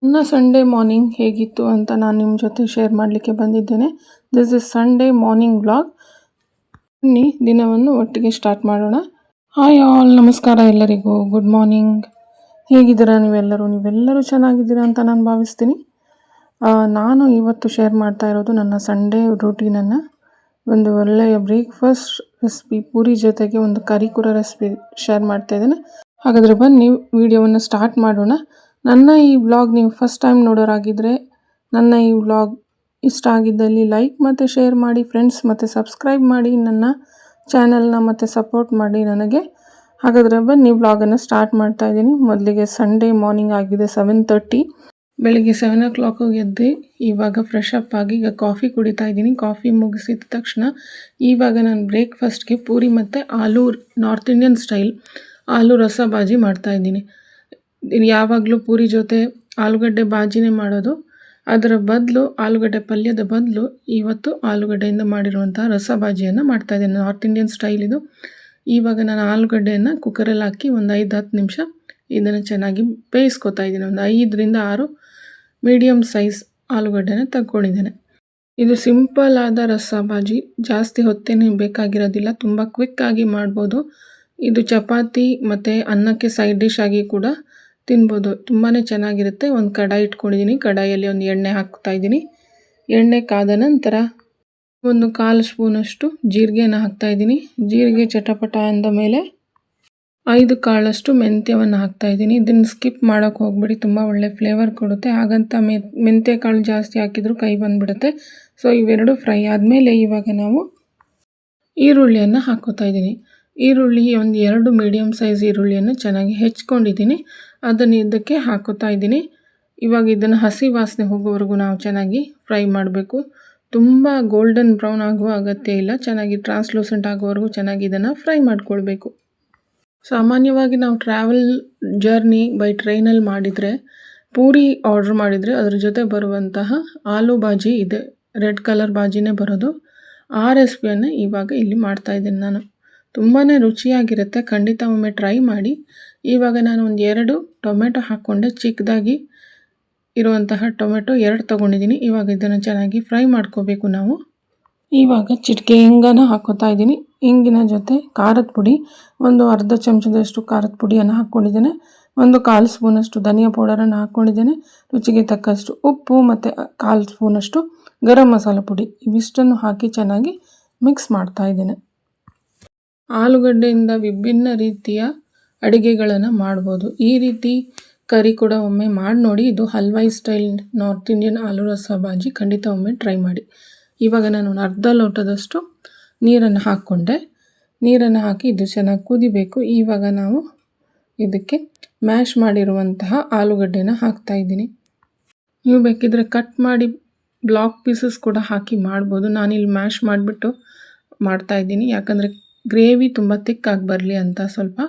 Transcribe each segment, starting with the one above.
ನನ್ನ Sunday morning ಹೇಗಿತ್ತು ಅಂತ ನಾನು ನಿಮ್ಮ ಜೊತೆ ಶೇರ್ ಮಾಡಲಿಕ್ಕೆ ಬಂದಿದ್ದೇನೆ. This is Sunday morning vlog. ಬನ್ನಿ ದಿನವನ್ನು ಒಟ್ಟಿಗೆ ಸ್ಟಾರ್ಟ್ ಮಾಡೋಣ. ಹಾಯ್ ಆಲ್, ನಮಸ್ಕಾರ ಎಲ್ಲರಿಗೂ, ಗುಡ್ ಮಾರ್ನಿಂಗ್. ಹೇಗಿದ್ದೀರಾ ನೀವೆಲ್ಲರೂ ಚೆನ್ನಾಗಿದ್ದೀರಾ ಅಂತ ನಾನು ಭಾವಿಸ್ತೀನಿ. ನಾನು ಇವತ್ತು ಶೇರ್ ಮಾಡ್ತಾ ಇರೋದು ನನ್ನ ಸಂಡೇ ರೂಟೀನನ್ನು. ಒಂದು ಒಳ್ಳೆಯ ಬ್ರೇಕ್ಫಾಸ್ಟ್ ರೆಸಿಪಿ ಪೂರಿ ಜೊತೆಗೆ ಒಂದು ಕರಿಕೂರ ರೆಸಿಪಿ ಶೇರ್ ಮಾಡ್ತಾ ಇದ್ದೇನೆ. ಹಾಗಾದರೆ ಬನ್ನಿ ವಿಡಿಯೋವನ್ನು ಸ್ಟಾರ್ಟ್ ಮಾಡೋಣ. ನನ್ನ ಈ ವ್ಲಾಗ್ ನೀವು ಫಸ್ಟ್ ಟೈಮ್ ನೋಡೋರಾಗಿದ್ದರೆ ನನ್ನ ಈ ವ್ಲಾಗ್ ಇಷ್ಟ ಆಗಿದ್ದಲ್ಲಿ ಲೈಕ್ ಮತ್ತು ಶೇರ್ ಮಾಡಿ ಫ್ರೆಂಡ್ಸ್, ಮತ್ತು ಸಬ್ಸ್ಕ್ರೈಬ್ ಮಾಡಿ ನನ್ನ ಚಾನಲ್ನ, ಮತ್ತು ಸಪೋರ್ಟ್ ಮಾಡಿ ನನಗೆ. ಹಾಗಾದರೆ ಬನ್ನಿ ವ್ಲಾಗನ್ನು ಸ್ಟಾರ್ಟ್ ಮಾಡ್ತಾ ಇದ್ದೀನಿ. ಮೊದಲಿಗೆ ಸಂಡೇ ಮಾರ್ನಿಂಗ್ ಆಗಿದೆ 7:30. ಬೆಳಿಗ್ಗೆ 7 o'clock ಎದ್ದು ಇವಾಗ ಫ್ರೆಶ್ ಅಪ್ ಆಗಿ ಈಗ ಕಾಫಿ ಕುಡಿತಾ ಇದ್ದೀನಿ. ಕಾಫಿ ಮುಗಿಸಿದ ತಕ್ಷಣ ಇವಾಗ ನಾನು ಬ್ರೇಕ್ಫಾಸ್ಟ್ಗೆ ಪೂರಿ ಮತ್ತು ಆಲೂ ನಾರ್ತ್ ಇಂಡಿಯನ್ ಸ್ಟೈಲ್ ಆಲೂ ರಸ ಬಾಜಿ ಮಾಡ್ತಾ ಇದ್ದೀನಿ. ಯಾವಾಗಲೂ ಪೂರಿ ಜೊತೆ ಆಲೂಗಡ್ಡೆ ಬಾಜಿನೇ ಮಾಡೋದು. ಅದರ ಬದಲು ಆಲೂಗಡ್ಡೆ ಪಲ್ಯದ ಬದಲು ಇವತ್ತು ಆಲೂಗಡ್ಡೆಯಿಂದ ಮಾಡಿರುವಂತಹ ರಸ ಬಾಜಿಯನ್ನು ಮಾಡ್ತಾ ಇದ್ದೀನಿ. ನಾರ್ತ್ ಇಂಡಿಯನ್ ಸ್ಟೈಲ್ ಇದು. ಇವಾಗ ನಾನು ಆಲೂಗಡ್ಡೆಯನ್ನು ಕುಕ್ಕರಲ್ಲಿ ಹಾಕಿ ಒಂದು 5-10 ನಿಮಿಷ ಇದನ್ನು ಚೆನ್ನಾಗಿ ಬೇಯಿಸ್ಕೊತಾ ಇದ್ದೀನಿ. ಒಂದು 5ರಿಂದ 6 ಮೀಡಿಯಮ್ ಸೈಜ್ ಆಲೂಗಡ್ಡೆನ ತಗೊಂಡಿದ್ದೇನೆ. ಇದು ಸಿಂಪಲ್ ಆದ ರಸ ಬಾಜಿ, ಜಾಸ್ತಿ ಹೊತ್ತೇನೆ ಬೇಕಾಗಿರೋದಿಲ್ಲ, ತುಂಬ ಕ್ವಿಕ್ಕಾಗಿ ಮಾಡ್ಬೋದು. ಇದು ಚಪಾತಿ ಮತ್ತು ಅನ್ನಕ್ಕೆ ಸೈಡ್ ಡಿಶ್ ಆಗಿ ಕೂಡ ತಿನ್ಬೋದು, ತುಂಬಾ ಚೆನ್ನಾಗಿರುತ್ತೆ. ಒಂದು ಕಡಾಯಿ ಇಟ್ಕೊಂಡಿದ್ದೀನಿ. ಕಡಾಯಿಯಲ್ಲಿ ಒಂದು ಎಣ್ಣೆ ಹಾಕ್ತಾ ಇದ್ದೀನಿ. ಎಣ್ಣೆ ಕಾದ ನಂತರ ಒಂದು 1/4 ಸ್ಪೂನಷ್ಟು ಜೀರಿಗೆನ ಹಾಕ್ತಾ ಇದ್ದೀನಿ. ಜೀರಿಗೆ ಚಟಪಟ ಅಂದ ಮೇಲೆ 5 ಕಾಳಷ್ಟು ಮೆಂತ್ಯವನ್ನು ಹಾಕ್ತಾ ಇದ್ದೀನಿ. ಇದನ್ನು ಸ್ಕಿಪ್ ಮಾಡೋಕ್ಕೆ ಹೋಗ್ಬಿಡಿ, ತುಂಬ ಒಳ್ಳೆ ಫ್ಲೇವರ್ ಕೊಡುತ್ತೆ. ಹಾಗಂತ ಮೆಂತ್ಯ ಕಾಳು ಜಾಸ್ತಿ ಹಾಕಿದರೂ ಕೈ ಬಂದುಬಿಡುತ್ತೆ. ಸೊ ಇವೆರಡು ಫ್ರೈ ಆದಮೇಲೆ ಇವಾಗ ನಾವು ಈರುಳ್ಳಿಯನ್ನು ಹಾಕ್ಕೋತಾ ಇದ್ದೀನಿ. ಈರುಳ್ಳಿ ಒಂದು 2 ಮೀಡಿಯಮ್ ಸೈಜ್ ಈರುಳ್ಳಿಯನ್ನು ಚೆನ್ನಾಗಿ ಹೆಚ್ಕೊಂಡಿದ್ದೀನಿ. ಅದನ್ನು ಇದಕ್ಕೆ ಹಾಕೋತಾ ಇದ್ದೀನಿ. ಇವಾಗ ಇದನ್ನು ಹಸಿ ವಾಸನೆ ಹೋಗೋವರೆಗೂ ನಾವು ಚೆನ್ನಾಗಿ ಫ್ರೈ ಮಾಡಬೇಕು. ತುಂಬ ಗೋಲ್ಡನ್ ಬ್ರೌನ್ ಆಗುವ ಅಗತ್ಯ ಇಲ್ಲ, ಚೆನ್ನಾಗಿ ಟ್ರಾನ್ಸ್ಲೂಸೆಂಟ್ ಆಗೋವರೆಗೂ ಚೆನ್ನಾಗಿ ಇದನ್ನು ಫ್ರೈ ಮಾಡ್ಕೊಳ್ಬೇಕು. ಸಾಮಾನ್ಯವಾಗಿ ನಾವು ಟ್ರಾವೆಲ್ ಜರ್ನಿ ಬೈ ಟ್ರೈನಲ್ಲಿ ಮಾಡಿದರೆ, ಪೂರಿ ಆರ್ಡ್ರ್ ಮಾಡಿದರೆ ಅದ್ರ ಜೊತೆ ಬರುವಂತಹ ಆಲೂ ಬಾಜಿ ಇದೆ, ರೆಡ್ ಕಲರ್ ಬಾಜಿನೇ ಬರೋದು. ಆ ರೆಸಿಪಿಯನ್ನು ಇವಾಗ ಇಲ್ಲಿ ಮಾಡ್ತಾ ಇದ್ದೀನಿ ನಾನು. ತುಂಬಾ ರುಚಿಯಾಗಿರುತ್ತೆ, ಖಂಡಿತ ಒಮ್ಮೆ ಟ್ರೈ ಮಾಡಿ. ಇವಾಗ ನಾನು ಒಂದು 2 ಟೊಮೆಟೊ ಹಾಕ್ಕೊಂಡೆ, ಚಿಕ್ಕದಾಗಿ ಇರುವಂತಹ ಟೊಮೆಟೊ 2 ತೊಗೊಂಡಿದ್ದೀನಿ. ಇವಾಗ ಇದನ್ನು ಚೆನ್ನಾಗಿ ಫ್ರೈ ಮಾಡ್ಕೋಬೇಕು ನಾವು. ಇವಾಗ ಚಿಟಿಕೆ ಹಿಂಗನ್ನು ಹಾಕ್ಕೋತಾ ಇದ್ದೀನಿ. ಹಿಂಗಿನ ಜೊತೆ ಖಾರದ ಪುಡಿ ಒಂದು ಅರ್ಧ ಚಮಚದಷ್ಟು ಖಾರದ ಪುಡಿಯನ್ನು ಹಾಕ್ಕೊಂಡಿದ್ದೇನೆ. ಒಂದು 1/4 ಸ್ಪೂನಷ್ಟು ಧನಿಯಾ ಪೌಡರನ್ನು ಹಾಕ್ಕೊಂಡಿದ್ದೇನೆ. ರುಚಿಗೆ ತಕ್ಕಷ್ಟು ಉಪ್ಪು ಮತ್ತು 1/4 ಸ್ಪೂನಷ್ಟು ಗರಂ ಮಸಾಲ ಪುಡಿ, ಇವಿಷ್ಟನ್ನು ಹಾಕಿ ಚೆನ್ನಾಗಿ ಮಿಕ್ಸ್ ಮಾಡ್ತಾ ಇದ್ದೇನೆ. ಆಲೂಗಡ್ಡೆಯಿಂದ ವಿಭಿನ್ನ ರೀತಿಯ ಅಡುಗೆಗಳನ್ನು ಮಾಡ್ಬೋದು. ಈ ರೀತಿ ಕರಿ ಕೂಡ ಒಮ್ಮೆ ಮಾಡಿ ನೋಡಿ. ಇದು ಹಲ್ವಾಯಿ ಸ್ಟೈಲ್ ನಾರ್ತ್ ಇಂಡಿಯನ್ ಆಲೂ ರಸ ಬಾಜಿ, ಖಂಡಿತ ಒಮ್ಮೆ ಟ್ರೈ ಮಾಡಿ. ಇವಾಗ ನಾನು ಅರ್ಧ ಲೋಟದಷ್ಟು ನೀರನ್ನು ಹಾಕ್ಕೊಂಡೆ. ನೀರನ್ನು ಹಾಕಿ ಇದು ಚೆನ್ನಾಗಿ ಕುದಿಬೇಕು. ಇವಾಗ ನಾವು ಇದಕ್ಕೆ ಮ್ಯಾಶ್ ಮಾಡಿರುವಂತಹ ಆಲೂಗಡ್ಡೆನ ಹಾಕ್ತಾ ಇದ್ದೀನಿ. ನೀವು ಬೇಕಿದ್ರೆ ಕಟ್ ಮಾಡಿ ಬ್ಲಾಕ್ ಪೀಸಸ್ ಕೂಡ ಹಾಕಿ ಮಾಡ್ಬೋದು. ನಾನಿಲ್ಲಿ ಮ್ಯಾಶ್ ಮಾಡಿಬಿಟ್ಟು ಮಾಡ್ತಾ ಇದ್ದೀನಿ, ಯಾಕಂದರೆ ಗ್ರೇವಿ ತುಂಬ ತಿಕ್ಕಾಗಿ ಬರಲಿ ಅಂತ. ಸ್ವಲ್ಪ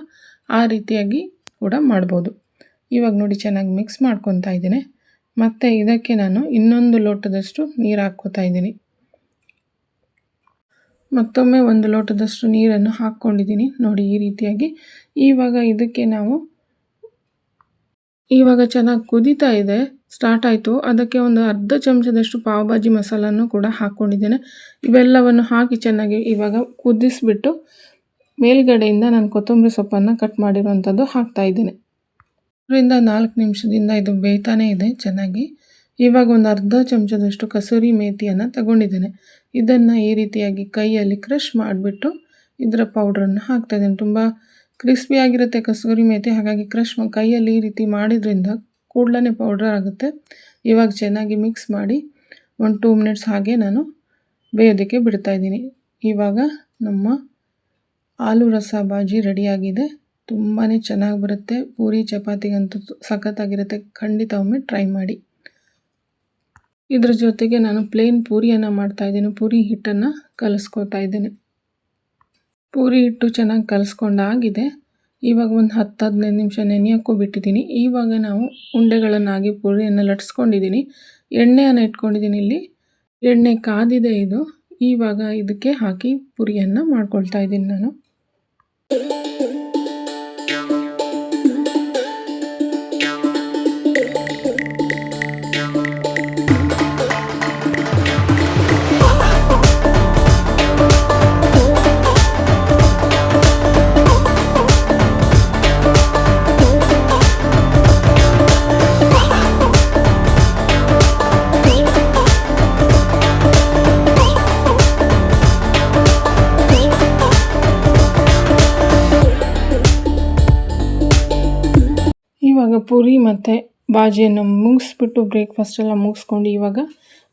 ಆ ರೀತಿಯಾಗಿ ಕೂಡ ಮಾಡ್ಬೋದು. ಇವಾಗ ನೋಡಿ ಚೆನ್ನಾಗಿ ಮಿಕ್ಸ್ ಮಾಡ್ಕೊತಾ ಇದ್ದೀನಿ. ಮತ್ತು ಇದಕ್ಕೆ ನಾನು ಇನ್ನೊಂದು ಲೋಟದಷ್ಟು ನೀರು ಹಾಕ್ಕೋತಾ ಇದ್ದೀನಿ. ಮತ್ತೊಮ್ಮೆ 1 ಲೋಟದಷ್ಟು ನೀರನ್ನು ಹಾಕ್ಕೊಂಡಿದ್ದೀನಿ ನೋಡಿ, ಈ ರೀತಿಯಾಗಿ. ಇವಾಗ ಇದಕ್ಕೆ ನಾವು ಇವಾಗ ಚೆನ್ನಾಗಿ ಕುದೀತಾ ಇದೆ, ಸ್ಟಾರ್ಟ್ ಆಯಿತು. ಅದಕ್ಕೆ ಒಂದು ಅರ್ಧ ಚಮಚದಷ್ಟು ಪಾವ್ ಭಾಜಿ ಮಸಾಲನ್ನು ಕೂಡ ಹಾಕ್ಕೊಂಡಿದ್ದೇನೆ. ಇವೆಲ್ಲವನ್ನು ಹಾಕಿ ಚೆನ್ನಾಗಿ ಇವಾಗ ಕುದಿಸ್ಬಿಟ್ಟು ಮೇಲ್ಗಡೆಯಿಂದ ನಾನು ಕೊತ್ತಂಬರಿ ಸೊಪ್ಪನ್ನು ಕಟ್ ಮಾಡಿರುವಂಥದ್ದು ಹಾಕ್ತಾ ಇದ್ದೇನೆ. 3-4 ನಿಮಿಷದಿಂದ ಇದು ಬೇಯ್ತಾನೇ ಇದೆ ಚೆನ್ನಾಗಿ. ಇವಾಗ ಒಂದು ಅರ್ಧ ಚಮಚದಷ್ಟು ಕಸೂರಿ ಮೇಥಿಯನ್ನು ತಗೊಂಡಿದ್ದೇನೆ. ಇದನ್ನು ಈ ರೀತಿಯಾಗಿ ಕೈಯಲ್ಲಿ ಕ್ರಷ್ ಮಾಡಿಬಿಟ್ಟು ಇದರ ಪೌಡ್ರನ್ನು ಹಾಕ್ತಾಯಿದ್ದೇನೆ. ತುಂಬ ಕ್ರಿಸ್ಪಿಯಾಗಿರುತ್ತೆ ಕಸೂರಿ ಮೇಥಿ, ಹಾಗಾಗಿ ಕ್ರಷ್ ಕೈಯಲ್ಲಿ ಈ ರೀತಿ ಮಾಡಿದ್ರಿಂದ ಕೂಡಲೇ ಪೌಡ್ರ್ ಆಗುತ್ತೆ. ಇವಾಗ ಚೆನ್ನಾಗಿ ಮಿಕ್ಸ್ ಮಾಡಿ ಒಂದು 2 ಮಿನಿಟ್ಸ್ ಹಾಗೆ ನಾನು ಬೇಯೋದಕ್ಕೆ ಬಿಡ್ತಾಯಿದ್ದೀನಿ. ಇವಾಗ ನಮ್ಮ ಆಲೂ ರಸ ಬಾಜಿ ರೆಡಿಯಾಗಿದೆ. ತುಂಬಾ ಚೆನ್ನಾಗಿ ಬರುತ್ತೆ, ಪೂರಿ ಚಪಾತಿಗಂತೂ ಸಖತ್ತಾಗಿರುತ್ತೆ. ಖಂಡಿತ ಒಮ್ಮೆ ಟ್ರೈ ಮಾಡಿ. ಇದ್ರ ಜೊತೆಗೆ ನಾನು ಪ್ಲೇನ್ ಪೂರಿಯನ್ನು ಮಾಡ್ತಾಯಿದ್ದೀನಿ. ಪೂರಿ ಹಿಟ್ಟನ್ನು ಕಲಿಸ್ಕೊತಾ ಇದ್ದೇನೆ. ಪೂರಿ ಹಿಟ್ಟು ಚೆನ್ನಾಗಿ ಕಲಿಸ್ಕೊಂಡಾಗಿದೆ. ಇವಾಗ ಒಂದು 10-15 ನಿಮಿಷ ನೆನೆಯೋಕ್ಕೂ ಬಿಟ್ಟಿದ್ದೀನಿ. ಇವಾಗ ನಾವು ಉಂಡೆಗಳನ್ನಾಗಿ ಪೂರಿಯನ್ನು ಲಟ್ಸ್ಕೊಂಡಿದ್ದೀನಿ. ಎಣ್ಣೆಯನ್ನು ಇಟ್ಕೊಂಡಿದ್ದೀನಿ. ಇಲ್ಲಿ ಎಣ್ಣೆ ಕಾದಿದೆ ಇದು. ಇವಾಗ ಇದಕ್ಕೆ ಹಾಕಿ ಪೂರಿಯನ್ನು ಮಾಡ್ಕೊಳ್ತಾ ಇದ್ದೀನಿ ನಾನು. ಪೂರಿ ಮತ್ತು ಬಾಜಿಯನ್ನು ಮುಗಿಸ್ಬಿಟ್ಟು ಬ್ರೇಕ್ಫಾಸ್ಟ್ ಎಲ್ಲ ಮುಗಿಸ್ಕೊಂಡು ಇವಾಗ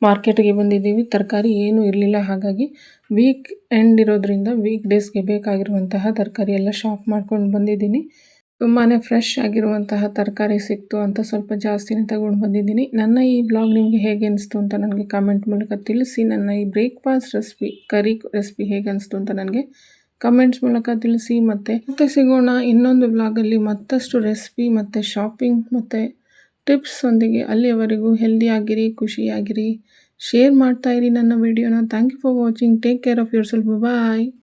ಮಾರ್ಕೆಟ್ಗೆ ಬಂದಿದ್ದೀವಿ. ತರಕಾರಿ ಏನೂ ಇರಲಿಲ್ಲ, ಹಾಗಾಗಿ ವೀಕ್ ಎಂಡ್ ಇರೋದ್ರಿಂದ ವೀಕ್ ಡೇಸ್ಗೆ ಬೇಕಾಗಿರುವಂತಹ ತರಕಾರಿ ಎಲ್ಲ ಶಾಪ್ ಮಾಡ್ಕೊಂಡು ಬಂದಿದ್ದೀನಿ. ತುಂಬಾ ಫ್ರೆಶ್ ಆಗಿರುವಂತಹ ತರಕಾರಿ ಸಿಕ್ತು ಅಂತ ಸ್ವಲ್ಪ ಜಾಸ್ತಿನೇ ತಗೊಂಡು ಬಂದಿದ್ದೀನಿ. ನನ್ನ ಈ ಬ್ಲಾಗ್ ನಿಮಗೆ ಹೇಗೆ ಅನಿಸ್ತು ಅಂತ ನನಗೆ ಕಾಮೆಂಟ್ ಮೂಲಕ ತಿಳಿಸಿ. ನನ್ನ ಈ ಬ್ರೇಕ್ಫಾಸ್ಟ್ ರೆಸಿಪಿ, ಕರಿ ರೆಸಿಪಿ ಹೇಗೆ ಅನಿಸ್ತು ಅಂತ ನನಗೆ ಕಮೆಂಟ್ಸ್ ಮೂಲಕ ತಿಳಿಸಿ. ಮತ್ತೆ ಸಿಗೋಣ ಇನ್ನೊಂದು ಬ್ಲಾಗಲ್ಲಿ ಮತ್ತಷ್ಟು ರೆಸಿಪಿ ಮತ್ತು ಶಾಪಿಂಗ್ ಮತ್ತು ಟಿಪ್ಸ್ ಒಂದಿಗೆ. ಅಲ್ಲಿಯವರೆಗೂ ಹೆಲ್ದಿ ಆಗಿರಿ, ಖುಷಿಯಾಗಿರಿ, ಶೇರ್ ಮಾಡ್ತಾ ಇರಿ ನನ್ನ ವಿಡಿಯೋನ. Thank you for watching. Take care of yourself. Bye.